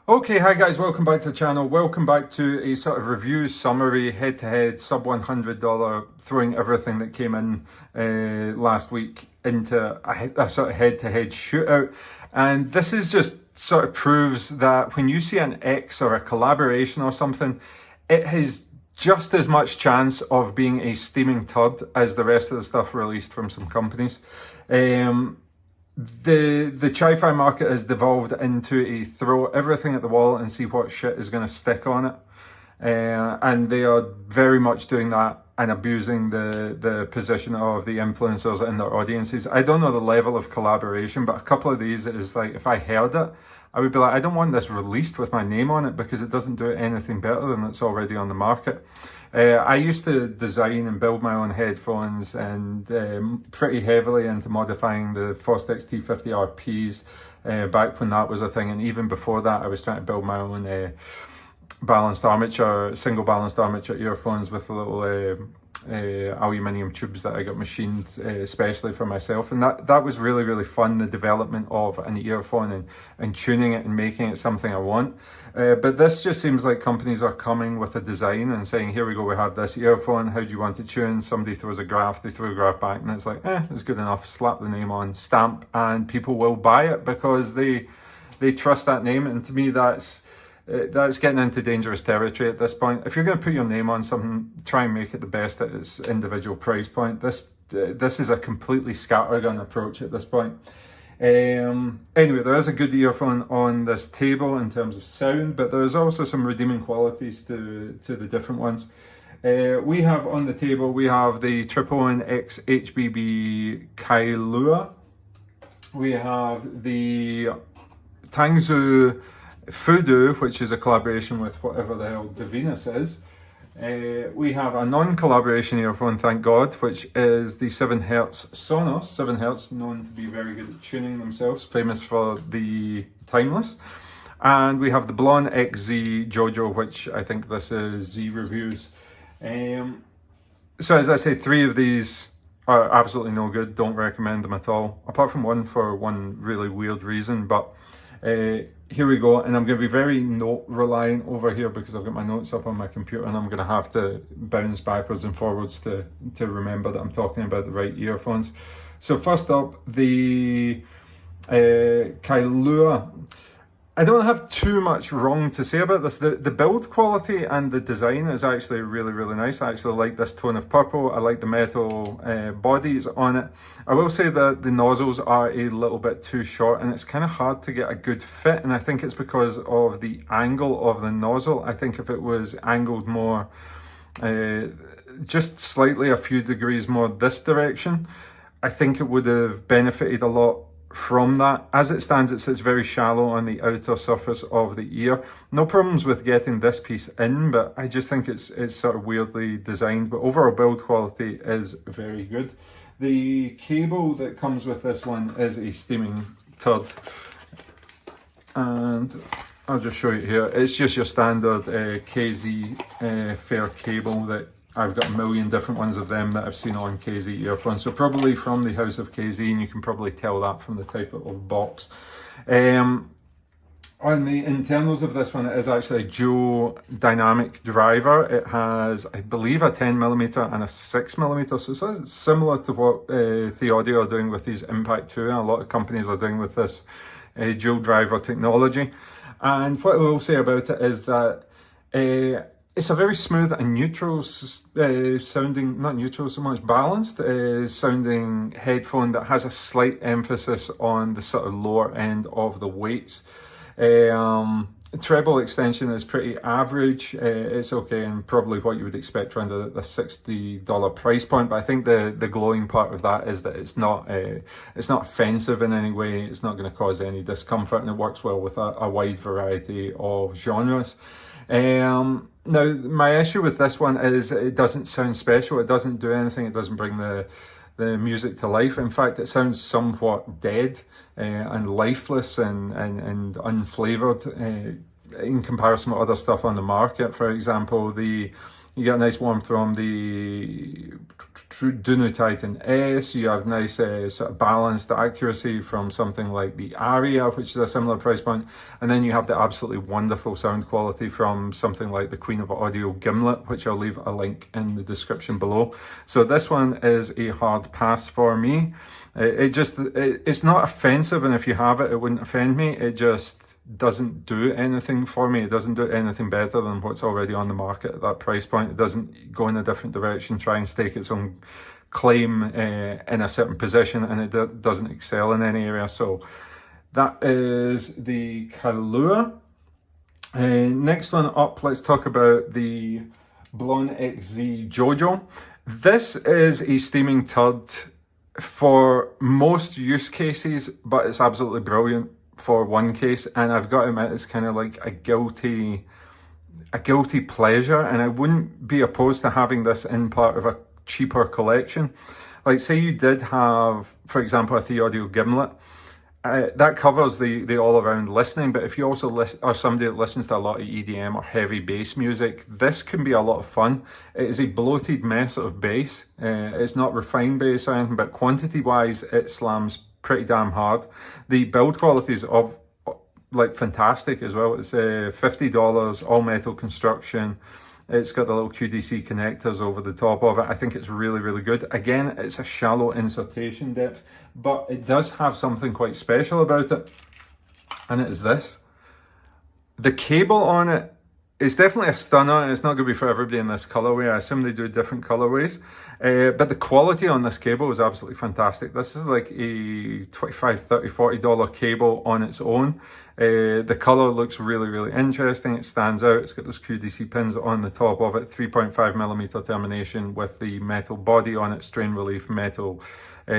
Okay, hi guys, welcome back to the channel. Welcome back to a sort of review summary, head-to-head, sub $100, throwing everything that came in last week into a sort of head-to-head shootout. And this is just sort of proves that when you see an X or a collaboration or something, it has just as much chance of being a steaming turd as the rest of the stuff released from some companies. The chi-fi market has devolved into a throw everything at the wall and see what shit is going to stick on it. And they are very much doing that and abusing the position of the influencers and their audiences. I don't know the level of collaboration, but a couple of these is like, if I heard it, I would be like, I don't want this released with my name on it because it doesn't do anything better than it's already on the market. I used to design and build my own headphones and pretty heavily into modifying the Fostex T50 RPs back when that was a thing. And even before that, I was trying to build my own balanced armature, single balanced armature earphones with a little aluminium tubes that I got machined especially for myself, and that was really, really fun, the development of an earphone and tuning it and making it something I want. But this just seems like companies are coming with a design and saying, here we go, we have this earphone, how do you want it tuned? Somebody throws a graph, they throw a graph back, and it's like, it's good enough, slap the name on, stamp, and people will buy it because they trust that name. And to me, that's getting into dangerous territory at this point. If you're going to put your name on something, try and make it the best at its individual price point. This is a completely scattergun approach at this point. Anyway, there is a good earphone on this table in terms of sound, but there's also some redeeming qualities to the different ones. We have on the table, we have the Tripowin X HBB Kailua. We have the Tangzu FuDu, which is a collaboration with whatever the hell the Venus is. We have a non-collaboration earphone, thank God, which is the 7Hz Sonus. 7Hz, known to be very good at tuning themselves, famous for the Timeless. And we have the Blon JOJO, which I think this is Z Reviews. So as I say, three of these are absolutely no good, don't recommend them at all, apart from one for one really weird reason. But here we go, and I'm going to be very note reliant over here because I've got my notes up on my computer and I'm going to have to bounce backwards and forwards to remember that I'm talking about the right earphones. So first up, the Kailua. I don't have too much wrong to say about this. The build quality and the design is actually really, really nice. I actually like this tone of purple. I like the metal bodies on it. I will say that the nozzles are a little bit too short and it's kind of hard to get a good fit. And I think it's because of the angle of the nozzle. I think if it was angled more, just slightly a few degrees more this direction, I think it would have benefited a lot from that. As it stands, it sits very shallow on the outer surface of the ear. No problems with getting this piece in, but I just think it's sort of weirdly designed, but overall build quality is very good. The cable that comes with this one is a steaming turd, and I'll just show you here. It's just your standard KZ fair cable that I've got a million different ones of them that I've seen on KZ earphones. So probably from the house of KZ, and you can probably tell that from the type of box. On the internals of this one, it is actually a dual dynamic driver. It has, I believe, a 10mm and a 6mm. So it's similar to what TheAudio are doing with these Impact 2, and a lot of companies are doing with this dual driver technology. And what I will say about it is that it's a very smooth and neutral sounding, not neutral so much, balanced sounding headphone that has a slight emphasis on the sort of lower end of the weights. Treble extension is pretty average. It's okay, and probably what you would expect around the $60 price point. But I think the glowing part of that is that it's not offensive in any way. It's not going to cause any discomfort, and it works well with a wide variety of genres. Now, my issue with this one is it doesn't sound special. It doesn't do anything. It doesn't bring the music to life. In fact, it sounds somewhat dead and lifeless and unflavoured in comparison with other stuff on the market. For example, the You get a nice warmth from the Dunu Titan S. You have nice sort of balanced accuracy from something like the Aria, which is a similar price point. And then you have the absolutely wonderful sound quality from something like the Queen of Audio Gimlet, which I'll leave a link in the description below. So this one is a hard pass for me. It's not offensive, and if you have it, it wouldn't offend me. It just doesn't do anything for me. It doesn't do anything better than what's already on the market at that price point. It doesn't go in a different direction, try and stake its own claim in a certain position, and it doesn't excel in any area. So that is the Kailua. Next one up, let's talk about the Blon JOJO. This is a steaming turd for most use cases, but it's absolutely brilliant for one case, and I've got to admit it's kind of like a guilty pleasure, and I wouldn't be opposed to having this in part of a cheaper collection. Like, say you did have, for example, a 7Hz Audio Gimlet, that covers the all-around listening, but if you also are somebody that listens to a lot of EDM or heavy bass music, this can be a lot of fun. It is a bloated mess of bass. It's not refined bass or anything, but quantity-wise, it slams pretty damn hard. The build quality is like fantastic as well. It's $50, all metal construction. It's got the little QDC connectors over the top of it. I think it's really, really good. Again, it's a shallow insertion depth, but it does have something quite special about it, and it is this. The cable on it is definitely a stunner, and it's not going to be for everybody in this colorway. I assume they do different colorways, but the quality on this cable is absolutely fantastic. This is like a $25, $30, $40 cable on its own. The color looks really, really interesting. It stands out. It's got those QDC pins on the top of it, 3.5mm termination with the metal body on it, strain relief metal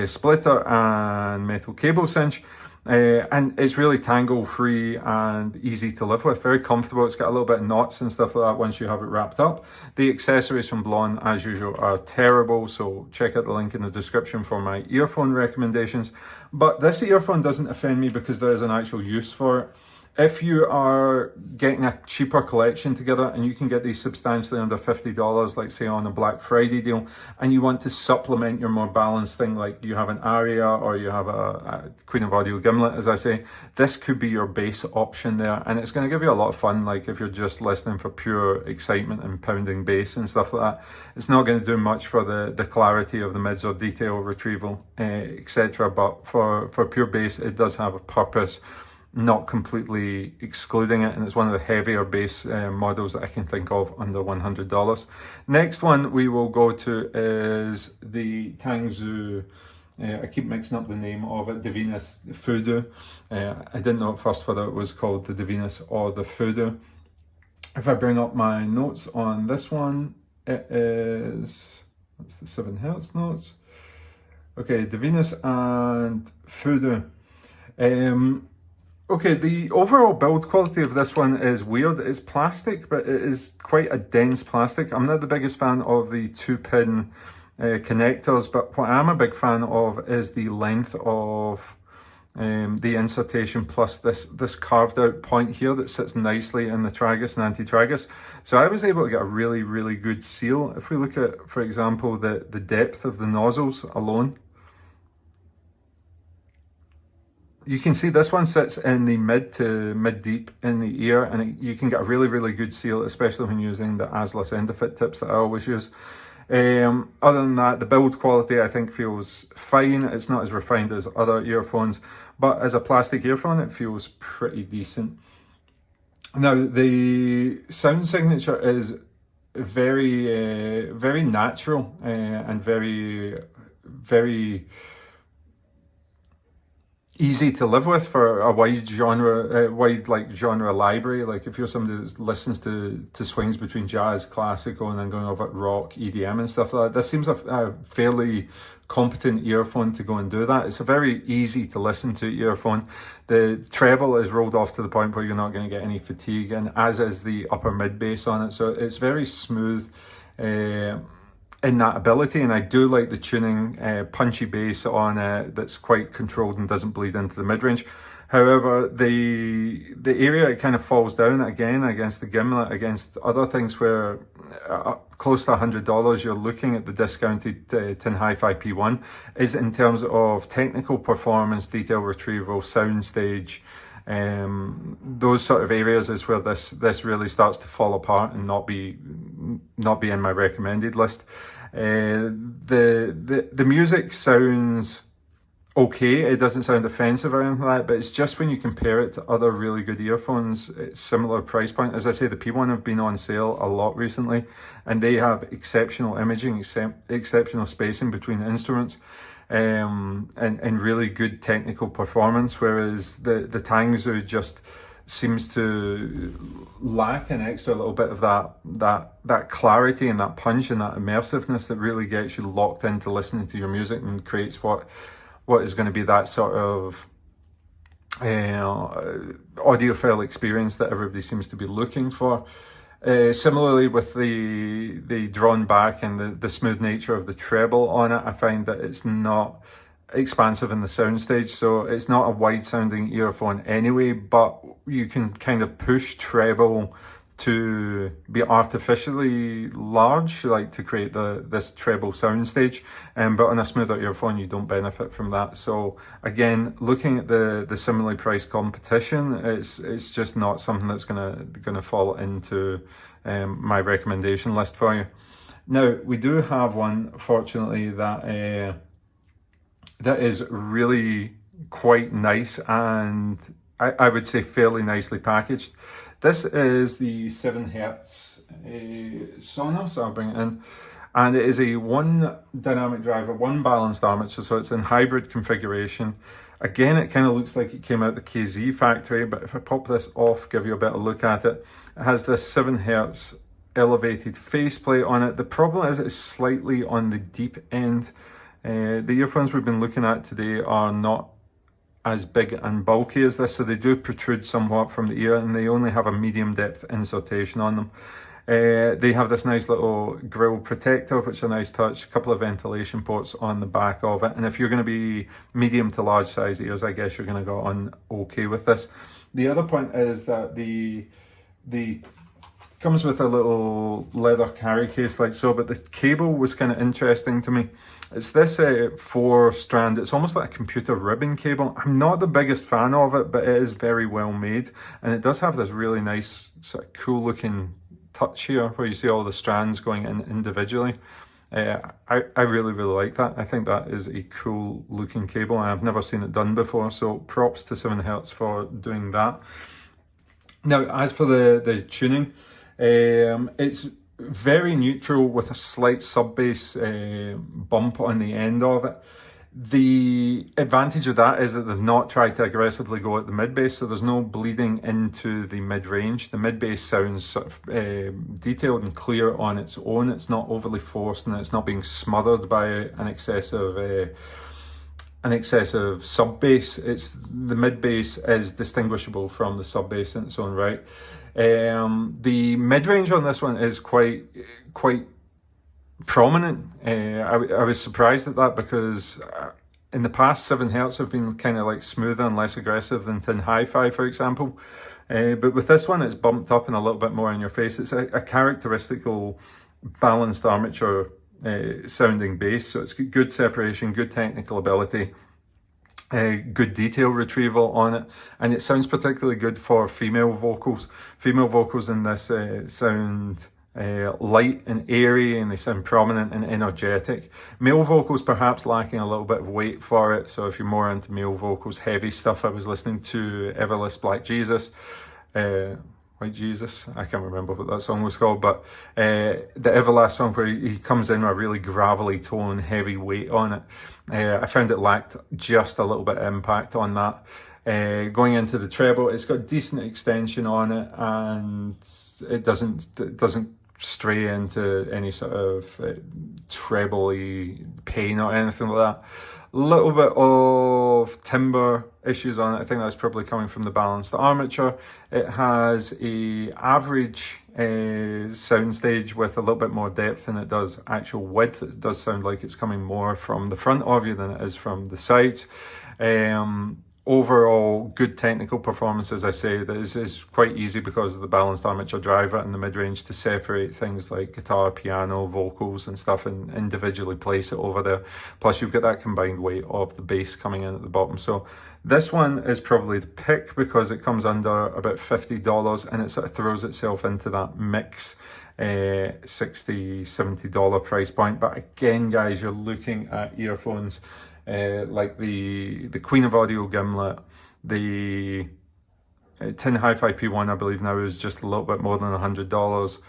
splitter and metal cable cinch. And it's really tangle free and easy to live with, very comfortable. It's got a little bit of knots and stuff like that once you have it wrapped up. The accessories from Blon, as usual, are terrible, so check out the link in the description for my earphone recommendations. But this earphone doesn't offend me because there is an actual use for it. If you are getting a cheaper collection together and you can get these substantially under $50, like say on a Black Friday deal, and you want to supplement your more balanced thing, like you have an Aria or you have a Queen of Audio Gimlet, as I say, this could be your base option there, and it's going to give you a lot of fun. Like if you're just listening for pure excitement and pounding bass and stuff like that, it's not going to do much for the clarity of the mids or detail retrieval, etc. But for pure bass, it does have a purpose, not completely excluding it, and it's one of the heavier bass models that I can think of under $100. Next one we will go to is the Tangzu, I keep mixing up the name of it, Venus FuDu. I didn't know at first whether it was called the Venus or the FuDu. If I bring up my notes on this one, it is, that's the 7Hz notes. Okay, Venus and FuDu. Okay, the overall build quality of this one is weird. It's plastic, but it is quite a dense plastic. I'm not the biggest fan of the 2-pin connectors, but what I'm a big fan of is the length of the insertion, plus this carved out point here that sits nicely in the tragus and anti-tragus. So I was able to get a really, really good seal. If we look at, for example, the depth of the nozzles alone, you can see this one sits in the mid to mid-deep in the ear, and you can get a really, really good seal, especially when using the ASLIS EndoFit tips that I always use. Other than that, the build quality I think feels fine. It's not as refined as other earphones, but as a plastic earphone, it feels pretty decent. Now, the sound signature is very, very natural and very, very easy to live with for a wide genre, genre library. Like if you're somebody that listens to swings between jazz, classical, and then going over rock, EDM and stuff like that, this seems a fairly competent earphone to go and do that. It's a very easy to listen to earphone. The treble is rolled off to the point where you're not going to get any fatigue, and as is the upper mid bass on it. So it's very smooth in that ability, and I do like the tuning, punchy bass on it that's quite controlled and doesn't bleed into the mid-range. However, the area it kind of falls down again against the Gimlet, against other things where close to $100 you're looking at the discounted Tin Hi-Fi P1, is in terms of technical performance, detail retrieval, soundstage. Those sort of areas is where this really starts to fall apart and not be in my recommended list. The music sounds okay, it doesn't sound offensive or anything like that, but it's just when you compare it to other really good earphones, it's similar price point. As I say, the P1 have been on sale a lot recently, and they have exceptional imaging, exceptional spacing between instruments, and really good technical performance, whereas the Tangzu just seems to lack an extra little bit of that clarity and that punch and that immersiveness that really gets you locked into listening to your music and creates what is going to be that sort of audiophile experience that everybody seems to be looking for. Similarly with the drawn back and the smooth nature of the treble on it, I find that it's not expansive in the soundstage, so it's not a wide sounding earphone anyway, but you can kind of push treble to be artificially large, like to create this treble soundstage, but on a smoother earphone you don't benefit from that. So again, looking at the similarly priced competition, it's just not something that's gonna fall into my recommendation list for you. Now we do have one, fortunately, that is really quite nice, and I would say fairly nicely packaged. This is the 7Hz Sonus. I'll bring it in, and it is a one dynamic driver, one balanced armature, so it's in hybrid configuration. Again, it kind of looks like it came out the KZ factory, but if I pop this off, give you a better look at it, it has this 7Hz elevated faceplate on it. The problem is it's slightly on the deep end. The earphones we've been looking at today are not as big and bulky as this, so they do protrude somewhat from the ear, and they only have a medium depth insertion on them. They have this nice little grill protector, which is a nice touch, a couple of ventilation ports on the back of it, and if you're going to be medium to large size ears, I guess you're going to go on okay with this. The other point is that the comes with a little leather carry case like so, but the cable was kind of interesting to me. It's this 4-strand, it's almost like a computer ribbon cable. I'm not the biggest fan of it, but it is very well made, and it does have this really nice sort of cool looking touch here where you see all the strands going in individually. I really like that. I think that is a cool looking cable, and I've never seen it done before, so props to 7Hz for doing that. Now, as for the tuning, it's very neutral with a slight sub-bass bump on the end of it. The advantage of that is that they've not tried to aggressively go at the mid-bass, so there's no bleeding into the mid-range. The mid-bass sounds sort of detailed and clear on its own. It's not overly forced, and it's not being smothered by an excessive sub-bass. The mid-bass is distinguishable from the sub-bass in its own right. The mid-range on this one is quite prominent. I was surprised at that, because in the past 7Hz have been kind of like smoother and less aggressive than Tin Hi-Fi, for example. But with this one, it's bumped up and a little bit more in your face. It's a characteristical balanced armature sounding bass, so it's good separation, good technical ability, good detail retrieval on it, and it sounds particularly good for female vocals. Female vocals in this sound light and airy, and they sound prominent and energetic. Male vocals perhaps lacking a little bit of weight for it, so if you're more into male vocals, heavy stuff. I was listening to Everless White Jesus, I can't remember what that song was called, but the Everlast song where he comes in with a really gravelly tone, heavy weight on it. I found it lacked just a little bit of impact on that. Going into the treble, it's got decent extension on it, and it doesn't stray into any sort of treble-y pain or anything like that. Little bit of timbre issues on it. I think that's probably coming from the balanced armature. It has a average soundstage with a little bit more depth than it does actual width. It does sound like it's coming more from the front of you than it is from the sides. overall good technical performance, as I say, that is quite easy because of the balanced armature driver and the mid-range to separate things like guitar, piano, vocals and stuff and individually place it over there. Plus you've got that combined weight of the bass coming in at the bottom. So this one is probably the pick because it comes under about $50 and it sort of throws itself into that mix $60-70 price point. But again, guys, you're looking at earphones like the Queen of Audio Gimlet, the Tin Hi-Fi P1, I believe now is just a little bit more than $100.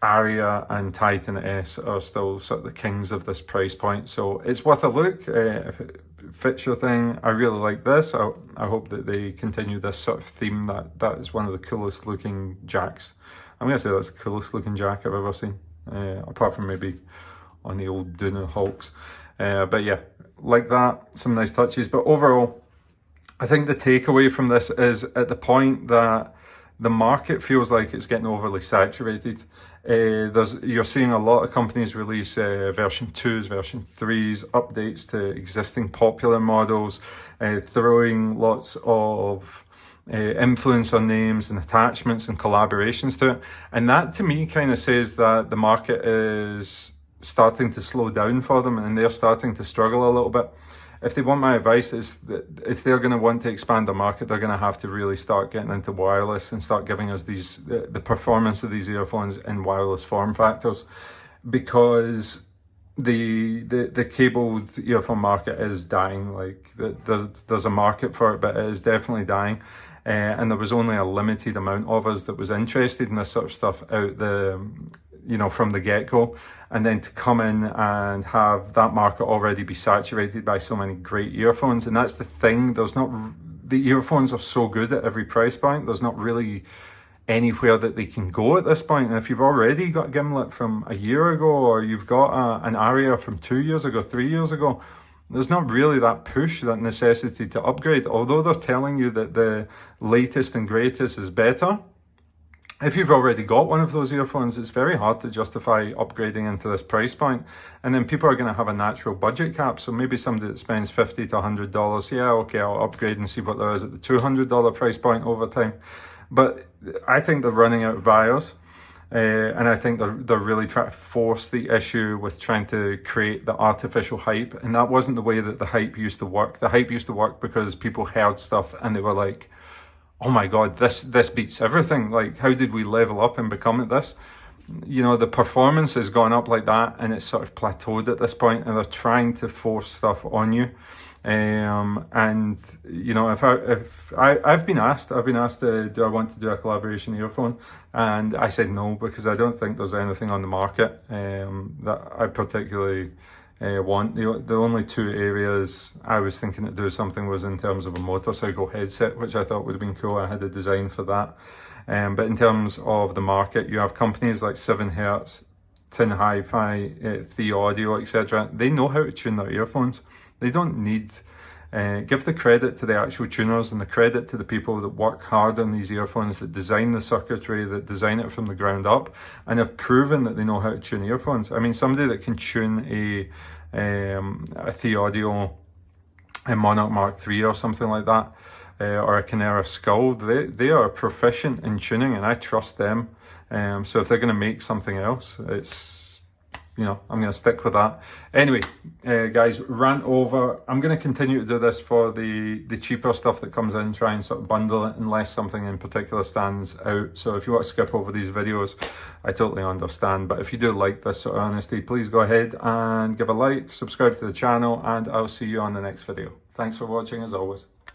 Aria and Titan S are still sort of the kings of this price point, so it's worth a look if it fits your thing. I really like this. I hope that they continue this sort of theme. That is one of the coolest looking jacks. I'm gonna say that's the coolest looking jack I've ever seen, apart from maybe on the old Dunu Hulks. But yeah, like that, some nice touches. But overall, I think the takeaway from this is at the point that the market feels like it's getting overly saturated. You're seeing a lot of companies release version 2s, version 3s, updates to existing popular models, throwing lots of influencer names and attachments and collaborations to it. And that to me kind of says that the market is starting to slow down for them and they're starting to struggle a little bit. If they want my advice, is that if they're going to want to expand the market, they're going to have to really start getting into wireless and start giving us the performance of these earphones in wireless form factors, because the cabled earphone market is dying. Like there's a market for it, but it is definitely dying. And there was only a limited amount of us that was interested in this sort of stuff out from the get-go, and then to come in and have that market already be saturated by so many great earphones. And that's the thing, the earphones are so good at every price point, there's not really anywhere that they can go at this point. And if you've already got a Gimlet from a year ago, or you've got an Aria from 2 years ago, 3 years ago, there's not really that push, that necessity to upgrade, although they're telling you that the latest and greatest is better. If you've already got one of those earphones, it's very hard to justify upgrading into this price point. And then people are going to have a natural budget cap. So maybe somebody that spends $50 to $100, yeah, okay, I'll upgrade and see what there is at the $200 price point over time. But I think they're running out of buyers. And I think they're really trying to force the issue with trying to create the artificial hype. And that wasn't the way that the hype used to work. The hype used to work because people heard stuff and they were like, oh my God, this beats everything. Like, how did we level up and become at this? The performance has gone up like that and it's sort of plateaued at this point, and they're trying to force stuff on you. I've been asked, do I want to do a collaboration earphone? And I said no, because I don't think there's anything on the market that I particularly want. The only two areas I was thinking to do something was in terms of a motorcycle headset, which I thought would have been cool. I had a design for that. But in terms of the market, you have companies like 7Hz, Tin Hi-Fi, 7 Audio, etc. They know how to tune their earphones. They don't need, give the credit to the actual tuners and the credit to the people that work hard on these earphones, that design the circuitry, that design it from the ground up, and have proven that they know how to tune earphones. I mean, somebody that can tune a 7 Audio, a Monarch Mark III or something like that, or a Canera Skull, they are proficient in tuning, and I trust them. So if they're going to make something else, I'm going to stick with that. Anyway, guys, rant over. I'm going to continue to do this for the cheaper stuff that comes in, try and sort of bundle it unless something in particular stands out. So if you want to skip over these videos, I totally understand. But if you do like this sort of honesty, please go ahead and give a like, subscribe to the channel, and I'll see you on the next video. Thanks for watching as always.